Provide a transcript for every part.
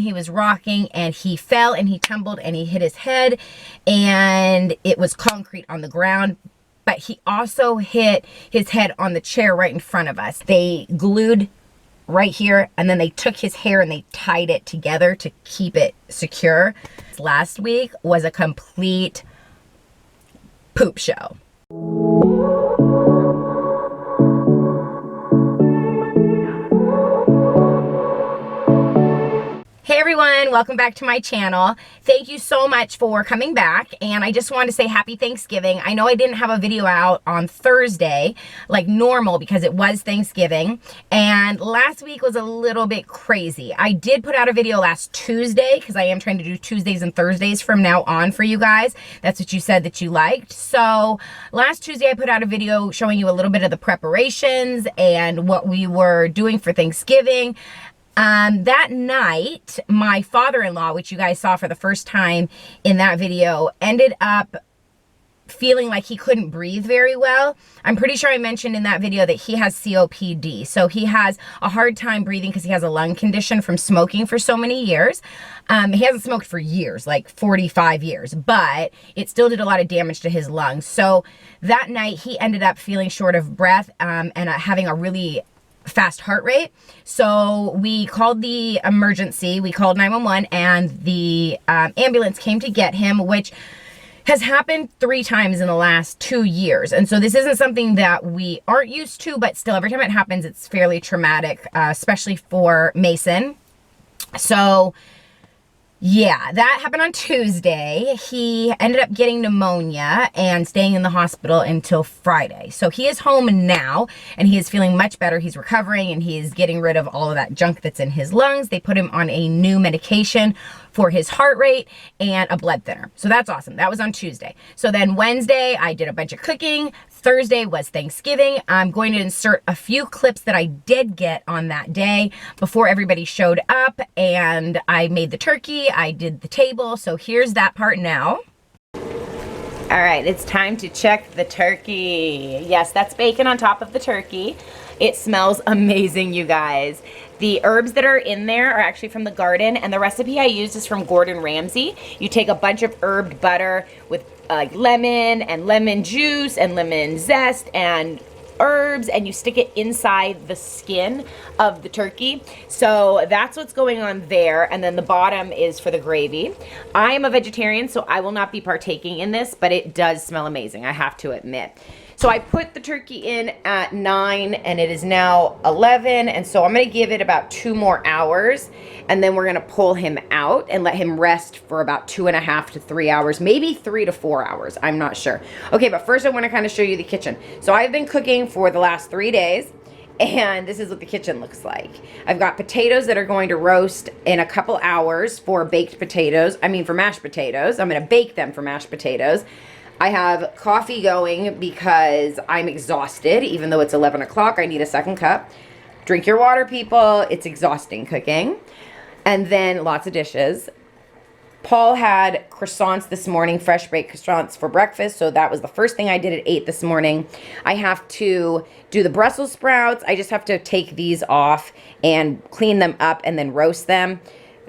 and he was rocking and he fell and he tumbled and he hit his head and it was concrete on the ground. But he also hit his head on the chair right in front of us. They glued right here and then they took his hair and they tied it together to keep it secure. Last week was a complete poop show. Hey everyone, welcome back to my channel. Thank you so much for coming back, and I just wanted to say happy Thanksgiving. I know I didn't have a video out on Thursday like normal because it was Thanksgiving, and last week was a little bit crazy. I did put out a video last Tuesday because I am trying to do Tuesdays and Thursdays from now on for you guys. That's what you said that you liked. So last Tuesday I put out a video showing you a little bit of the preparations and what we were doing for Thanksgiving. That night, my father-in-law, which you guys saw for the first time in that video, ended up feeling like he couldn't breathe very well. I'm pretty sure I mentioned in that video that he has COPD. So he has a hard time breathing because he has a lung condition from smoking for so many years. He hasn't smoked for years, like 45 years, but it still did a lot of damage to his lungs. So that night he ended up feeling short of breath and having a really fast heart rate. So we called the emergency, we called 911, and the ambulance came to get him, which has happened 3 times in the last 2 years. And so this isn't something that we aren't used to, but still every time it happens, it's fairly traumatic, especially for Mason. So yeah, that happened on Tuesday. He ended up getting pneumonia and staying in the hospital until Friday. So he is home now and he is feeling much better. He's recovering and he is getting rid of all of that junk that's in his lungs. They put him on a new medication for his heart rate and a blood thinner. So that's awesome. That was on Tuesday. So then Wednesday, I did a bunch of cooking. Thursday was Thanksgiving. I'm going to insert a few clips that I did get on that day before everybody showed up, and I made the turkey, I did the table, so here's that part now. All right, it's time to check the turkey. Yes, that's bacon on top of the turkey. It smells amazing, you guys. The herbs that are in there are actually from the garden, and the recipe I used is from Gordon Ramsay. You take a bunch of herbed butter with lemon and lemon juice and lemon zest and herbs, and you stick it inside the skin of the turkey. So that's what's going on there, and then the bottom is for the gravy. I am a vegetarian, so I will not be partaking in this, but it does smell amazing, I have to admit. So I put the turkey in at 9 and it is now 11, and so I'm gonna give it about 2 more hours, and then we're gonna pull him out and let him rest for about 2.5 to 3 hours, maybe 3 to 4 hours, I'm not sure. Okay, but first I wanna kind of show you the kitchen. So I've been cooking for the last 3 days, and this is what the kitchen looks like. I've got potatoes that are going to roast in a couple hours for baked potatoes. I mean for mashed potatoes. I'm gonna bake them for mashed potatoes. I have coffee going because I'm exhausted. Even though it's 11 o'clock, I need a second cup. Drink your water, people. It's exhausting cooking. And then lots of dishes. Paul had croissants this morning, fresh baked croissants for breakfast. So that was the first thing I did at 8 this morning. I have to do the Brussels sprouts. I just have to take these off and clean them up and then roast them.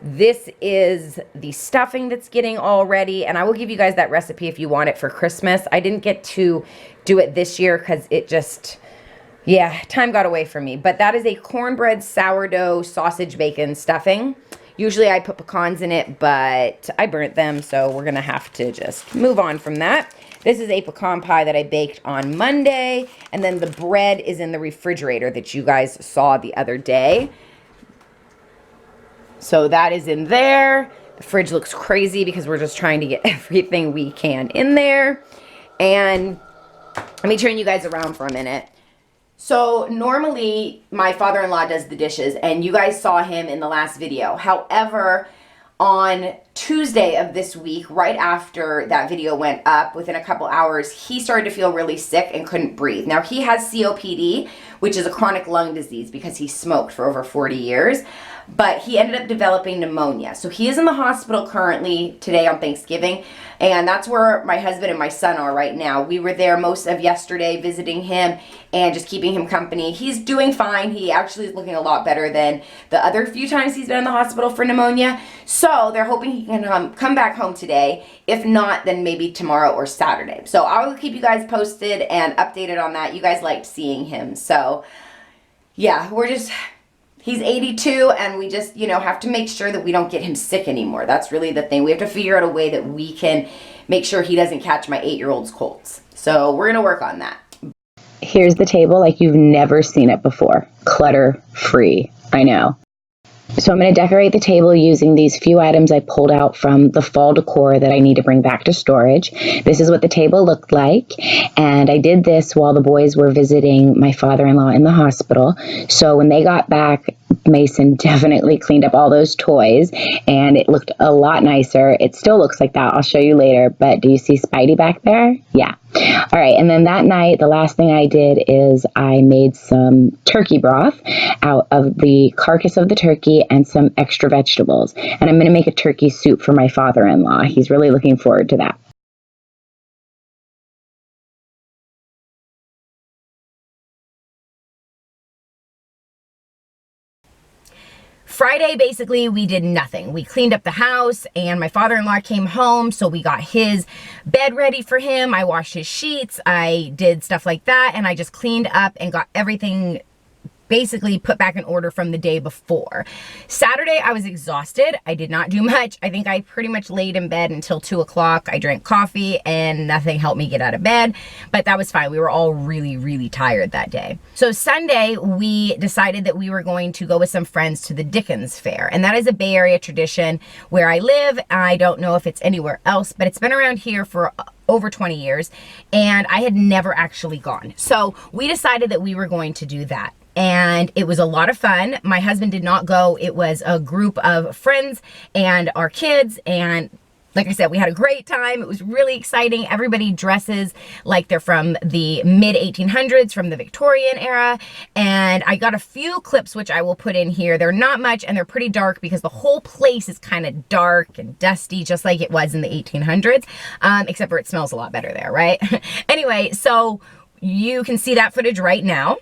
This is the stuffing that's getting all ready, and I will give you guys that recipe if you want it for Christmas. I didn't get to do it this year because it just, yeah, time got away from me. But that is a cornbread sourdough sausage bacon stuffing. Usually I put pecans in it, but I burnt them, so we're gonna have to just move on from that. This is a pecan pie that I baked on Monday, and then the bread is in the refrigerator that you guys saw the other day. So that is in there. The fridge looks crazy because we're just trying to get everything we can in there. And let me turn you guys around for a minute. So normally my father-in-law does the dishes, and you guys saw him in the last video. However, on Tuesday of this week, right after that video went up, within a couple hours, he started to feel really sick and couldn't breathe. Now, he has COPD, which is a chronic lung disease because he smoked for over 40 years. but he ended up developing pneumonia. So he is in the hospital currently today on Thanksgiving, and that's where my husband and my son are right now. We were there most of yesterday visiting him and just keeping him company. He's doing fine. He actually is looking a lot better than the other few times he's been in the hospital for pneumonia. So they're hoping he can come back home today. If not, then maybe tomorrow or Saturday. So I will keep you guys posted and updated on that. You guys liked seeing him. So yeah, he's 82, and we just, have to make sure that we don't get him sick anymore. That's really the thing. We have to figure out a way that we can make sure he doesn't catch my 8-year-old's colds. So we're going to work on that. Here's the table like you've never seen it before. Clutter-free. I know. So I'm going to decorate the table using these few items I pulled out from the fall decor that I need to bring back to storage. This is what the table looked like, and I did this while the boys were visiting my father-in-law in the hospital. So when they got back, Mason definitely cleaned up all those toys, and it looked a lot nicer. It still looks like that. I'll show you later, but do you see Spidey back there? Yeah. All right, and then that night, the last thing I did is I made some turkey broth out of the carcass of the turkey and some extra vegetables. And I'm going to make a turkey soup for my father-in-law. He's really looking forward to that. Friday, basically, we did nothing. We cleaned up the house, and my father-in-law came home, so we got his bed ready for him. I washed his sheets. I did stuff like that, and I just cleaned up and got everything basically put back in order from the day before. Saturday, I was exhausted. I did not do much. I think I pretty much laid in bed until 2 o'clock. I drank coffee and nothing helped me get out of bed, but that was fine. We were all really, really tired that day. So Sunday, we decided that we were going to go with some friends to the Dickens Fair, and that is a Bay Area tradition where I live. I don't know if it's anywhere else, but it's been around here for over 20 years, and I had never actually gone. So we decided that we were going to do that. And it was a lot of fun. My husband did not go. It was a group of friends and our kids, and like I said, we had a great time. It was really exciting. Everybody dresses like they're from the mid-1800s, from the Victorian era. And I got a few clips, which I will put in here. They're not much, and they're pretty dark because the whole place is kind of dark and dusty, just like it was in the 1800s, except for it smells a lot better there, right? Anyway, so you can see that footage right now.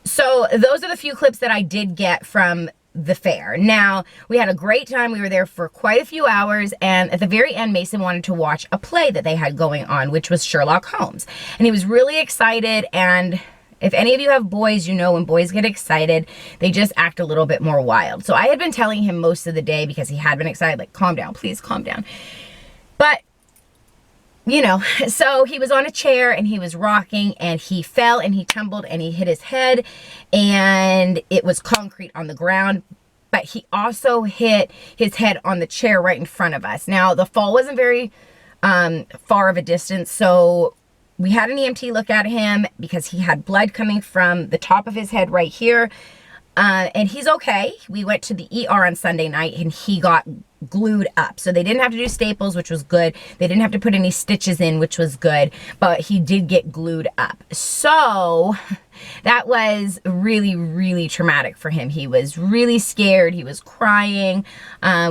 So those are the few clips that I did get from the fair. Now, we had a great time. We were there for quite a few hours, and at the very end, Mason wanted to watch a play that they had going on, which was Sherlock Holmes. And he was really excited, and If any of you have boys, you know when boys get excited, they just act a little bit more wild. So I had been telling him most of the day because he had been excited, like, calm down, please calm down. But, you know, so he was on a chair and he was rocking and he fell and he tumbled and he hit his head and it was concrete on the ground. But he also hit his head on the chair right in front of us. Now, the fall wasn't very far of a distance, so we had an EMT look at him because he had blood coming from the top of his head right here. And he's okay. We went to the ER on Sunday night and he got glued up. So they didn't have to do staples, which was good. They didn't have to put any stitches in, which was good, but he did get glued up. So that was really, really traumatic for him. He was really scared. He was crying.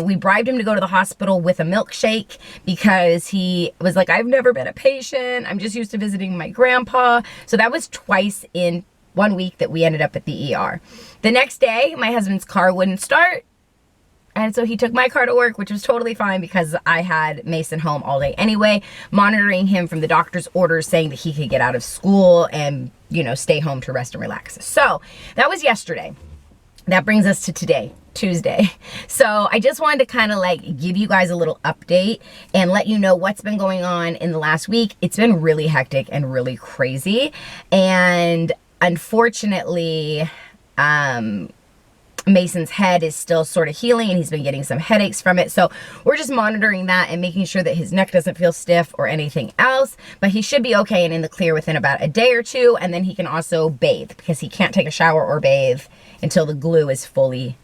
We bribed him to go to the hospital with a milkshake because he was like, I've never been a patient. I'm just used to visiting my grandpa. So that was twice in 1 week that we ended up at the ER. The next day, my husband's car wouldn't start. And so he took my car to work, which was totally fine because I had Mason home all day anyway, monitoring him from the doctor's orders saying that he could get out of school and, you know, stay home to rest and relax. So that was yesterday. That brings us to today, Tuesday. So I just wanted to kind of like give you guys a little update and let you know what's been going on in the last week. It's been really hectic and really crazy. And unfortunately, Mason's head is still sort of healing and he's been getting some headaches from it. So we're just monitoring that and making sure that his neck doesn't feel stiff or anything else, but he should be okay and in the clear within about a day or two. And then he can also bathe because he can't take a shower or bathe until the glue is fully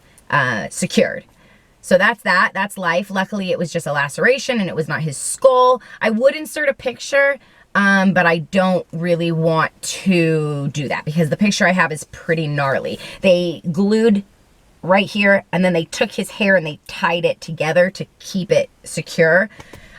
secured. So that's that. That's life. Luckily, it was just a laceration and it was not his skull. I would insert a picture, but I don't really want to do that because the picture I have is pretty gnarly. They glued right here and then they took his hair and they tied it together to keep it secure.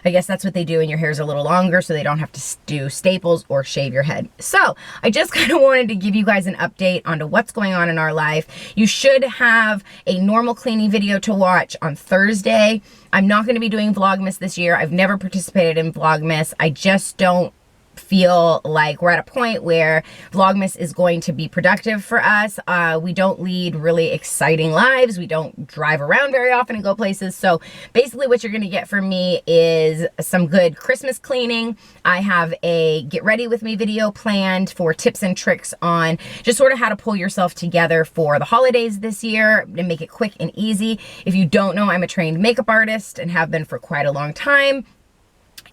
I guess that's what they do when your hair's a little longer so they don't have to do staples or shave your head. So I just kind of wanted to give you guys an update onto what's going on in our life. You should have a normal cleaning video to watch on Thursday. I'm not going to be doing Vlogmas this year. I've never participated in Vlogmas. I just don't feel like we're at a point where Vlogmas is going to be productive for us. We don't lead really exciting lives. We don't drive around very often and go places. So basically what you're going to get from me is some good Christmas cleaning. I have a get ready with me video planned for tips and tricks on just sort of how to pull yourself together for the holidays this year and make it quick and easy. If you don't know, I'm a trained makeup artist and have been for quite a long time.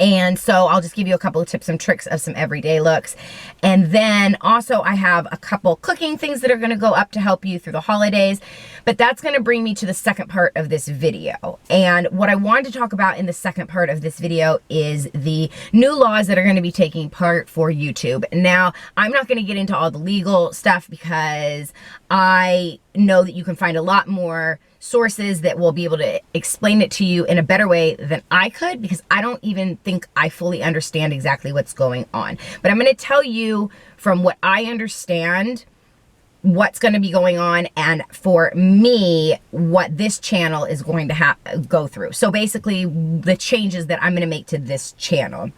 And so I'll just give you a couple of tips and tricks of some everyday looks. And then also I have a couple cooking things that are going to go up to help you through the holidays. But that's going to bring me to the second part of this video. And what I wanted to talk about in the second part of this video is the new laws that are going to be taking part for YouTube. Now, I'm not going to get into all the legal stuff because I know that you can find a lot more sources that will be able to explain it to you in a better way than I could, because I don't even think I fully understand exactly what's going on. But I'm going to tell you from what I understand what's going to be going on, and for me, what this channel is going to go through. So basically, the changes that I'm going to make to this channel.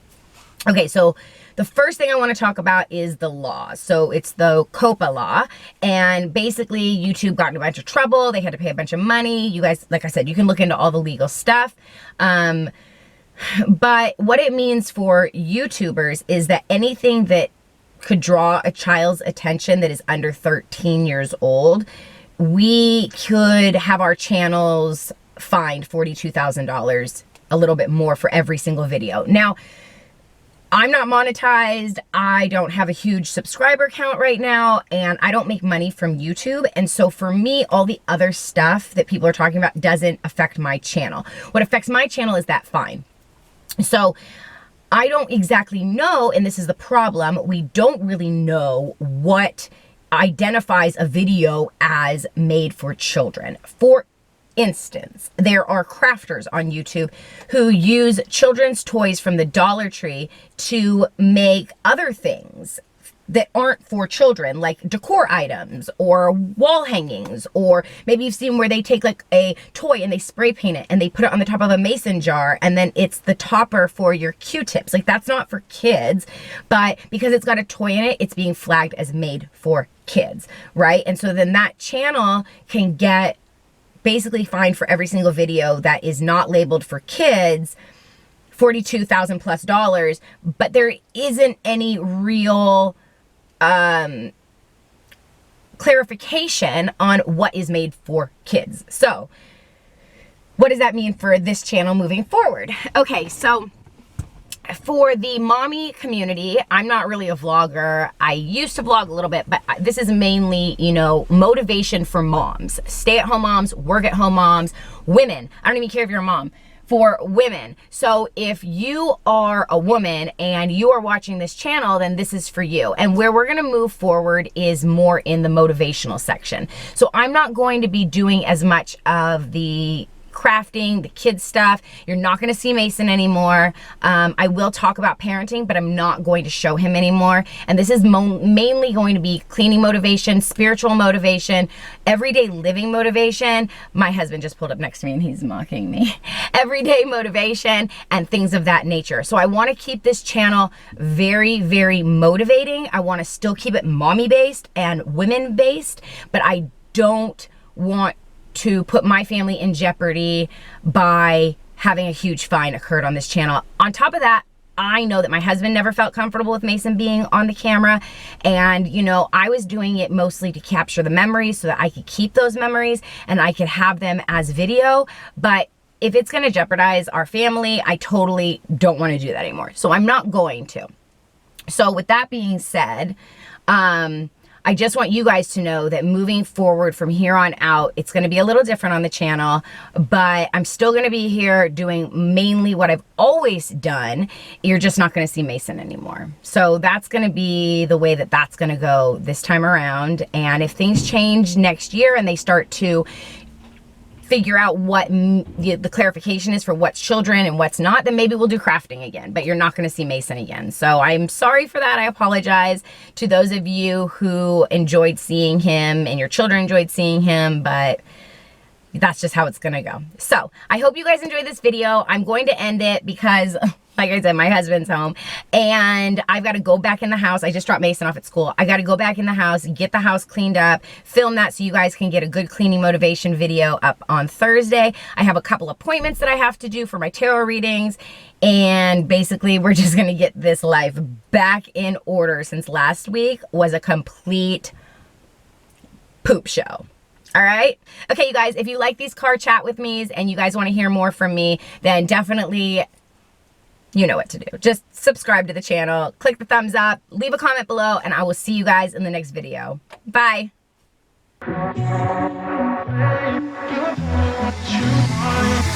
Okay, so the first thing I want to talk about is the law. So it's the coppa law, and basically YouTube got in a bunch of trouble. They had to pay a bunch of money. You guys, like I said, you can look into all the legal stuff. But what it means for YouTubers is that anything that could draw a child's attention that is under 13 years old, we could have our channels fined $42,000, a little bit more for every single video. Now, I'm not monetized. I don't have a huge subscriber count right now, and I don't make money from YouTube. And so for me, all the other stuff that people are talking about doesn't affect my channel. What affects my channel is that fine. So I don't exactly know, and this is the problem, we don't really know what identifies a video as made for children. For instance, there are crafters on YouTube who use children's toys from the Dollar Tree to make other things that aren't for children, like decor items or wall hangings, or maybe you've seen where they take like a toy and they spray paint it and they put it on the top of a mason jar and then it's the topper for your Q-tips. Like that's not for kids, but because it's got a toy in it, it's being flagged as made for kids, right? And so then that channel can get basically fined for every single video that is not labeled for kids, $42,000 plus, but there isn't any real clarification on what is made for kids. So what does that mean for this channel moving forward? Okay, so for the mommy community, I'm not really a vlogger. I used to vlog a little bit, but this is mainly, you know, motivation for moms, stay-at-home moms, work-at-home moms, women. I don't even care if you're a mom. For women. So if you are a woman and you are watching this channel, then this is for you. And where we're gonna move forward is more in the motivational section. So I'm not going to be doing as much of the crafting, the kids stuff. You're not going to see Mason anymore. I will talk about parenting, but I'm not going to show him anymore. And this is mainly going to be cleaning motivation, spiritual motivation, everyday living motivation. My husband just pulled up next to me and he's mocking me. Everyday motivation and things of that nature. So I want to keep this channel very, very motivating. I want to still keep it mommy based and women based, but I don't want to put my family in jeopardy by having a huge fine occurred on this channel. On top of that, I know that my husband never felt comfortable with Mason being on the camera, and you know, I was doing it mostly to capture the memories so that I could keep those memories and I could have them as video. But if it's going to jeopardize our family, I totally don't want to do that anymore. So I'm not going to. So with that being said, I just want you guys to know that moving forward from here on out, it's going to be a little different on the channel, but I'm still going to be here doing mainly what I've always done. You're just not going to see Mason anymore. So that's going to be the way that that's going to go this time around. And if things change next year and they start to figure out what the clarification is for what's children and what's not, then maybe we'll do crafting again, but you're not going to see Mason again. So I'm sorry for that. I apologize to those of you who enjoyed seeing him and your children enjoyed seeing him, but that's just how it's going to go. So I hope you guys enjoyed this video. I'm going to end it because like I said, my husband's home and I've got to go back in the house. I just dropped Mason off at school. I got to go back in the house, get the house cleaned up, film that so you guys can get a good cleaning motivation video up on Thursday. I have a couple appointments that I have to do for my tarot readings, and basically we're just going to get this life back in order since last week was a complete poop show. All right. Okay, you guys, if you like these car chat with me's and you guys want to hear more from me, then definitely, you know what to do. Just subscribe to the channel, click the thumbs up, leave a comment below, and I will see you guys in the next video. Bye. You